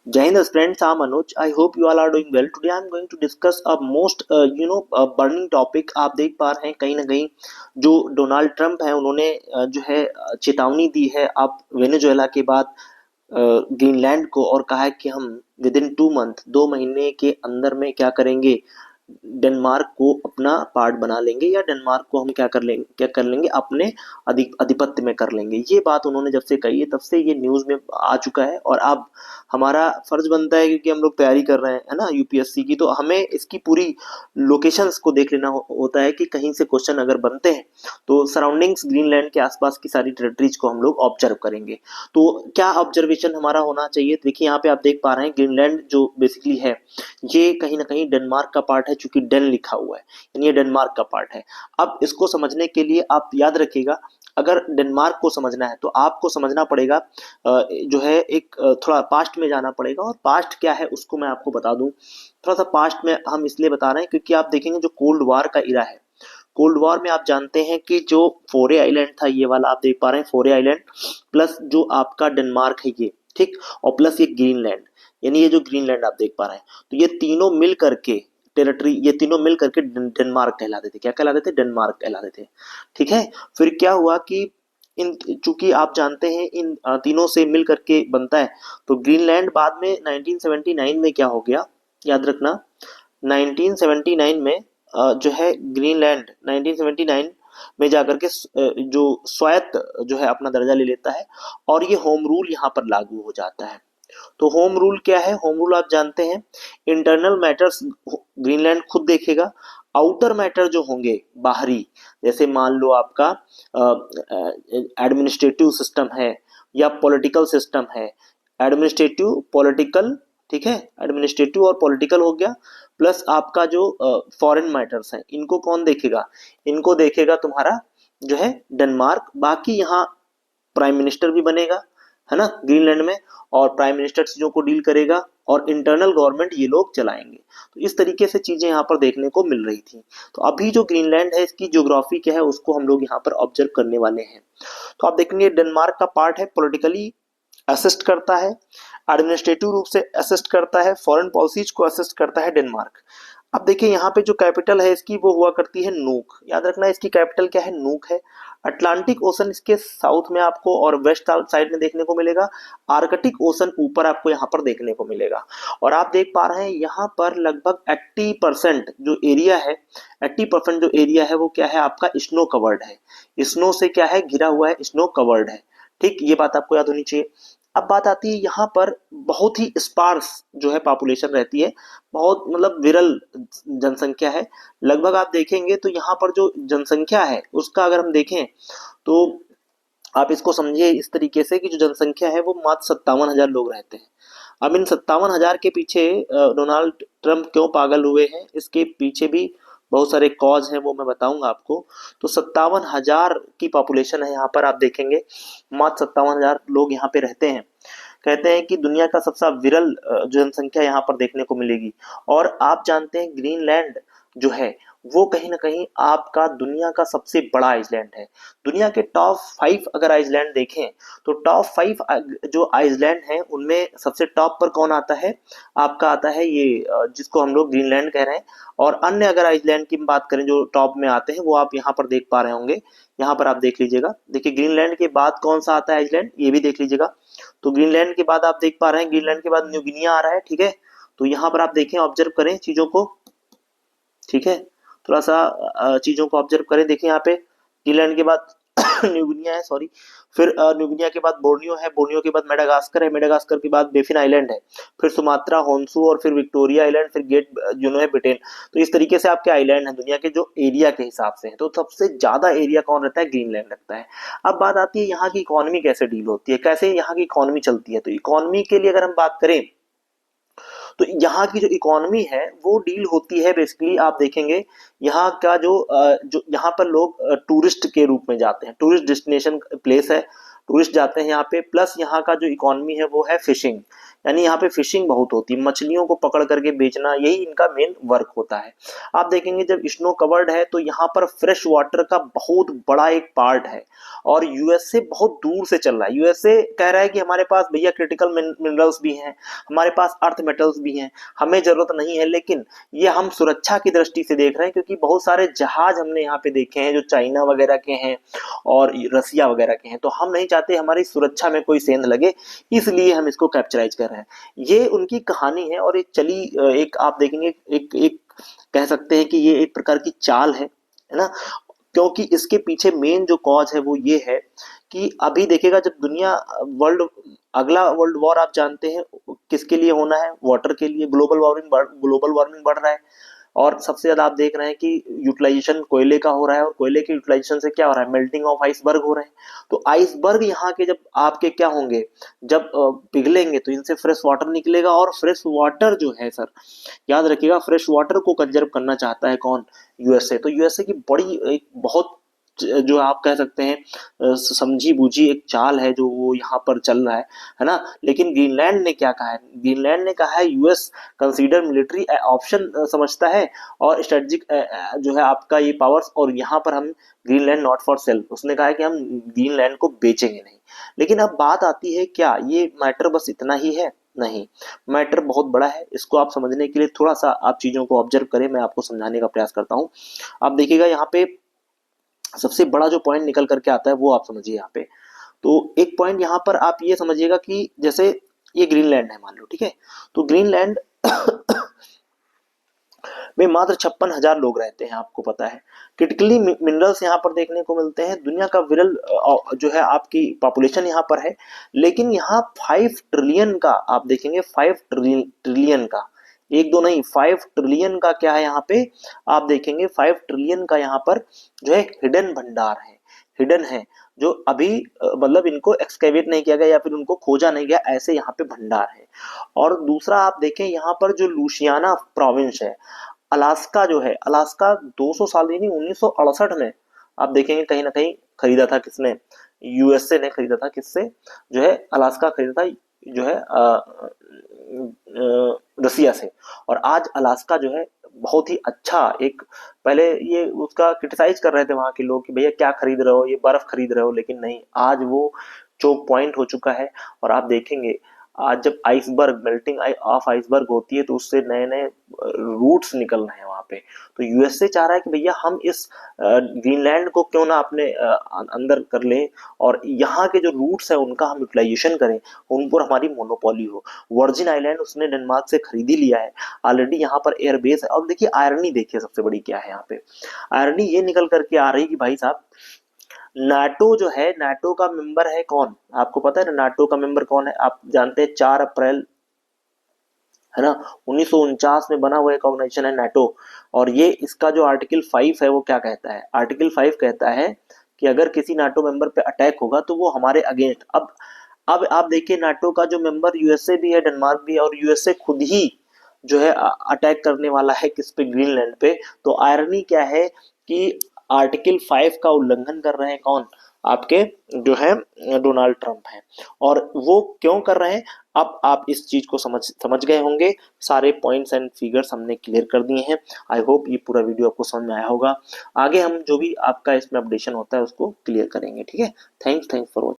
Jai Hind friends, I'm Anuj. I hope you all are doing well. Today I'm going to discuss a most burning topic. आप देख पा रहे हैं कहीं ना कहीं जो डोनाल्ड ट्रंप है उन्होंने जो है चेतावनी दी है अब वेनेजुएला के बाद ग्रीनलैंड को, और कहा है कि हम विद इन 2 मंथ 2 महीने के अंदर में क्या करेंगे, डेनमार्क को अपना पार्ट बना लेंगे, या डेनमार्क को हम क्या कर लेंगे अपने आधिपत्य में कर लेंगे। ये बात उन्होंने जब से कही है तब से ये न्यूज में आ चुका है, और अब हमारा फर्ज बनता है क्योंकि हम लोग तैयारी कर रहे हैं, है ना, यूपीएससी की, तो हमें इसकी पूरी लोकेशंस को देख लेना होता है कि कहीं से क्वेश्चन अगर बनते हैं तो सराउंडिंग्स ग्रीनलैंड के आसपास की सारी टेरिटरीज को हम लोग ऑब्जर्व करेंगे। तो क्या ऑब्जर्वेशन हमारा होना चाहिए? देखिए यहाँ पे आप देख पा रहे हैं ग्रीनलैंड जो बेसिकली है ये कहीं ना कहीं डेनमार्क का पार्ट है, चूंकि डेन लिखा हुआ है यानी ये डेनमार्क का पार्ट है। अब इसको समझने के लिए आप याद रखिएगा, अगर डेनमार्क को समझना है तो आपको समझना पड़ेगा जो है एक थोड़ा पास्ट में जाना पड़ेगा, और पास्ट क्या है उसको मैं आपको बता दूं। थोड़ा सा पास्ट में हम इसलिए बता रहे हैं क्योंकि आप देखेंगे जो कोल्ड वार का इरा है, कोल्ड वॉर में आप जानते हैं कि जो फोरे आइलैंड था, ये वाला आप देख पा रहे हैं फोरे आइलैंड, प्लस जो आपका डेनमार्क है ये, ठीक, और प्लस ये ग्रीनलैंड, यानी ये जो ग्रीनलैंड आप देख पा रहे हैं, तो ये तीनों मिल करके टेरिटरी, ये तीनों मिल करके डेनमार्क कहलाते थे। क्या कहलाते थे? डेनमार्क कहलाते थे। ठीक है। फिर क्या हुआ कि इन, चूंकि आप जानते हैं इन तीनों से मिल करके बनता है, तो ग्रीनलैंड बाद में 1979 में क्या हो गया, याद रखना, 1979 में जो है ग्रीनलैंड 1979 में जाकर के जो स्वायत्त जो है अपना दर्जा ले लेता है, और ये होम रूल यहाँ पर लागू हो जाता है। तो होम रूल क्या है? होम रूल आप जानते हैं, इंटरनल मैटर्स ग्रीनलैंड खुद देखेगा, आउटर मैटर जो होंगे बाहरी, जैसे मान लो आपका एडमिनिस्ट्रेटिव सिस्टम है या पॉलिटिकल सिस्टम है, एडमिनिस्ट्रेटिव पॉलिटिकल, ठीक है, एडमिनिस्ट्रेटिव और पॉलिटिकल हो गया, प्लस आपका जो फॉरेन मैटर्स हैं, इनको कौन देखेगा? इनको देखेगा तुम्हारा जो है डेनमार्क। बाकी यहाँ प्राइम मिनिस्टर भी बनेगा, है ना, ग्रीनलैंड में, और प्राइम मिनिस्टर चीजों को डील करेगा, और इंटरनल गवर्नमेंट ये लोग चलाएंगे। तो इस तरीके से चीजें यहाँ पर देखने को मिल रही थी। तो अभी जो ग्रीनलैंड है इसकी ज्योग्राफी क्या है उसको हम लोग यहाँ पर ऑब्जर्व करने वाले हैं। तो आप देखेंगे डेनमार्क का पार्ट है, पॉलिटिकली असिस्ट करता है, एडमिनिस्ट्रेटिव रूप से असिस्ट करता है, फॉरेन पॉलिसीज को असिस्ट करता है डेनमार्क। अब देखिए यहाँ पे जो कैपिटल है इसकी वो हुआ करती है नूक, याद रखना इसकी कैपिटल क्या है, नूक है। अटलांटिक ओशन इसके साउथ में आपको और वेस्ट साइड में देखने को मिलेगा, आर्कटिक ओशन ऊपर आपको यहाँ पर देखने को मिलेगा। और आप देख पा रहे हैं यहाँ पर लगभग 80% जो एरिया है, 80% जो एरिया है वो क्या है आपका, स्नो कवर्ड है, स्नो से क्या है, घिरा हुआ है, स्नो कवर्ड है। ठीक, ये बात आपको याद होनी चाहिए। अब बात आती है यहाँ पर बहुत ही स्पार्स जो है पॉपुलेशन रहती है, बहुत मतलब विरल जनसंख्या है। लगभग आप देखेंगे तो यहाँ पर जो जनसंख्या है उसका अगर हम देखें तो आप इसको समझिए इस तरीके से कि जो जनसंख्या है वो मात्र 57,000 लोग रहते हैं। अब इन 57,000 के पीछे डोनाल्ड ट्रंप क्यों पागल हुए हैं, इसके पीछे भी बहुत सारे कॉज हैं, वो मैं बताऊंगा आपको। तो 57,000 की पॉपुलेशन है यहाँ पर, आप देखेंगे मात्र 57,000 लोग यहाँ पे रहते हैं। कहते हैं कि दुनिया का सबसे विरल जनसंख्या यहाँ पर देखने को मिलेगी। और आप जानते हैं ग्रीनलैंड जो है वो कहीं ना कहीं आपका दुनिया का सबसे बड़ा आइसलैंड है। दुनिया के टॉप 5 अगर आइसलैंड देखें तो टॉप 5 जो आइसलैंड हैं उनमें सबसे टॉप पर कौन आता है? आपका आता है ये जिसको हम लोग ग्रीनलैंड कह रहे हैं। और अन्य अगर आइसलैंड की बात करें जो टॉप में आते हैं वो आप यहाँ पर देख पा रहे होंगे, यहाँ पर आप देख लीजिएगा। देखिए ग्रीनलैंड के बाद कौन सा आता है आइसलैंड, ये भी देख लीजिएगा। तो ग्रीनलैंड के बाद आप देख पा रहे हैं, ग्रीनलैंड के बाद न्यू गिनिया आ रहा है, ठीक है। तो यहाँ पर आप देखें, ऑब्जर्व करें चीजों को, ठीक है, थोड़ा सा चीजों को ऑब्जर्व करें। देखिए यहाँ पे ग्रीनलैंड के बाद न्यू गिनिया है, सॉरी, फिर न्यू गिनिया के बाद बोर्नियो है, बोर्नियो के बाद मेडागास्कर है, मेडागास्कर के बाद बेफिन आइलैंड है, फिर सुमात्रा, होन्सू, और फिर विक्टोरिया आइलैंड, फिर गेट है ब्रिटेन। तो इस तरीके से आपके आइलैंड है दुनिया के जो एरिया के हिसाब से है। तो सबसे ज्यादा एरिया कौन रहता है? ग्रीनलैंड रखता है। अब बात आती है यहाँ की इकोनॉमी कैसे डील होती है, कैसे यहाँ की इकोनॉमी चलती है। तो इकोनॉमी के लिए अगर हम बात करें तो यहाँ की जो इकोनॉमी है वो डील होती है बेसिकली, आप देखेंगे यहाँ का जो यहाँ पर लोग टूरिस्ट के रूप में जाते हैं, टूरिस्ट डेस्टिनेशन प्लेस है, टूरिस्ट जाते हैं यहाँ पे। प्लस यहाँ का जो इकोनॉमी है वो है फिशिंग, यानी यहाँ पे फिशिंग बहुत होती है, मछलियों को पकड़ करके बेचना, यही इनका मेन वर्क होता है। आप देखेंगे जब स्नो कवर्ड है तो यहाँ पर फ्रेश वाटर का बहुत बड़ा एक पार्ट है, और यूएसए बहुत दूर से चल रहा है। यूएसए कह रहा है कि हमारे पास भैया क्रिटिकल मिनरल्स भी हैं, हमारे पास अर्थ मेटल्स भी हैं, हमें जरूरत नहीं है, लेकिन ये हम सुरक्षा की दृष्टि से देख रहे हैं, क्योंकि बहुत सारे जहाज हमने यहाँ पे देखे हैं जो चाइना वगैरह के हैं और रसिया वगैरह के हैं, तो हम नहीं चाहते हमारी सुरक्षा में कोई सेंध लगे, इसलिए हम इसको कैप्चराइज कर रहे हैं। ये उनकी कहानी है, और एक चली एक आप देखेंगे एक एक कह सकते हैं कि ये एक प्रकार की चाल है ना, क्योंकि इसके पीछे मेन जो कॉज है वो ये है कि अभी देखिएगा जब दुनिया वर्ल्ड अगला वर्ल्ड वॉर आप जानते हैं किसके लिए होना है, वाटर के लिए। ग्लोबल वार्मिंग बढ़ रहा है, और सबसे ज्यादा आप देख रहे हैं कि यूटिलाइजेशन कोयले का हो रहा है, और कोयले के यूटिलाइजेशन से क्या हो रहा है, मेल्टिंग ऑफ आइसबर्ग हो रहे हैं। तो आइसबर्ग यहाँ के जब आपके क्या होंगे, जब पिघलेंगे तो इनसे फ्रेश वाटर निकलेगा, और फ्रेश वाटर जो है सर, याद रखिएगा, फ्रेश वाटर को कंजर्व करना चाहता है कौन, यूएसए। तो यूएसए की बड़ी एक बहुत जो आप कह सकते हैं समझी बूझी एक चाल है जो वो यहाँ पर चल रहा है ना। लेकिन ग्रीनलैंड ने क्या कहा है, ग्रीनलैंड ने कहा है यूएस कंसीडर मिलिट्री ऑप्शन समझता है, और स्ट्रेटेजिक जो है आपका ये पावर्स, और यहाँ पर हम ग्रीनलैंड नॉट फॉर सेल, उसने कहा है कि हम ग्रीनलैंड को बेचेंगे नहीं। लेकिन अब बात आती है क्या ये मैटर बस इतना ही है, नहीं, मैटर बहुत बड़ा है। इसको आप समझने के लिए थोड़ा सा आप चीजों को ऑब्जर्व करें, मैं आपको समझाने का प्रयास करता हूँ। आप देखिएगा यहाँ पे सबसे बड़ा जो पॉइंट निकल करके आता है वो आप समझिए यहाँ पे। तो एक पॉइंट यहाँ पर आप ये समझिएगा कि जैसे ये ग्रीनलैंड है मान लो, ठीक है, तो ग्रीनलैंड में मात्र 56,000 लोग रहते हैं, आपको पता है। क्रिटिकली मिनरल्स यहाँ पर देखने को मिलते हैं, दुनिया का विरल जो है आपकी पॉपुलेशन यहाँ पर है, लेकिन यहाँ 5 ट्रिलियन का आप देखेंगे, 5 ट्रिलियन का, एक दो नहीं, 5 ट्रिलियन का क्या है यहाँ पे, आप देखेंगे 5 ट्रिलियन का यहाँ पर जो है हिडन भंडार है, हिडन है, जो अभी मतलब इनको एक्सकेवेट नहीं किया गया या फिर उनको खोजा नहीं गया, ऐसे यहाँ पे भंडार है। और दूसरा आप देखें यहाँ पर जो लुसियाना प्रोविंस है, अलास्का जो है, अलास्का 200 साल यानी 1968 में आप देखेंगे कहीं ना कहीं खरीदा था किसने, यूएसए ने खरीदा था, किससे, जो है अलास्का खरीदा था जो है रसिया से। और आज अलास्का जो है बहुत ही अच्छा एक, पहले ये उसका क्रिटिसाइज कर रहे थे वहां के लोग कि भैया क्या खरीद रहे हो, ये बर्फ खरीद रहे हो, लेकिन नहीं, आज वो चोक पॉइंट हो चुका है। और आप देखेंगे आज जब आइसबर्ग मेल्टिंग ऑफ आइसबर्ग होती है तो उससे नए नए रूट्स निकल रहे हैं वहां पे। तो यूएसए चाह रहा है कि भैया हम इस ग्रीनलैंड को क्यों ना अपने अंदर कर लें, और यहाँ के जो रूट्स है उनका हम यूटिलाइजेशन करें, उन पर हमारी मोनोपोली हो। वर्जिन आइलैंड उसने डेनमार्क से खरीद ही लिया है, ऑलरेडी यहाँ पर एयरबेस है। और देखिए आयरनी, देखिए सबसे बड़ी क्या है यहाँ पे, आयरनी ये निकल करके आ रही कि भाई साहब नाटो जो है, नाटो का मेंबर है कौन, आपको पता है ना नाटो का मेंबर कौन है, आप जानते हैं 4 अप्रैल है ना 1949 में बना हुआ एक ऑर्गेनाइजेशन है नाटो। और ये इसका जो आर्टिकल 5 है वो क्या कहता है, आर्टिकल 5 कहता है कि अगर किसी नाटो मेंबर पे अटैक होगा तो वो हमारे अगेंस्ट। अब आप देखिए नाटो का जो मेंबर यूएसए भी है, डेनमार्क भी है, और यूएसए खुद ही जो है अटैक करने वाला है किस पे, ग्रीनलैंड पे। तो आयरनी क्या है कि आर्टिकल 5 का उल्लंघन कर रहे हैं कौन, आपके जो है डोनाल्ड ट्रंप है। और वो क्यों कर रहे हैं, अब आप इस चीज को समझ गए होंगे, सारे पॉइंट्स एंड फिगर्स हमने क्लियर कर दिए हैं। आई होप ये पूरा वीडियो आपको समझ में आया होगा। आगे हम जो भी आपका इसमें अपडेशन होता है उसको क्लियर करेंगे, ठीक है। Thanks for watching.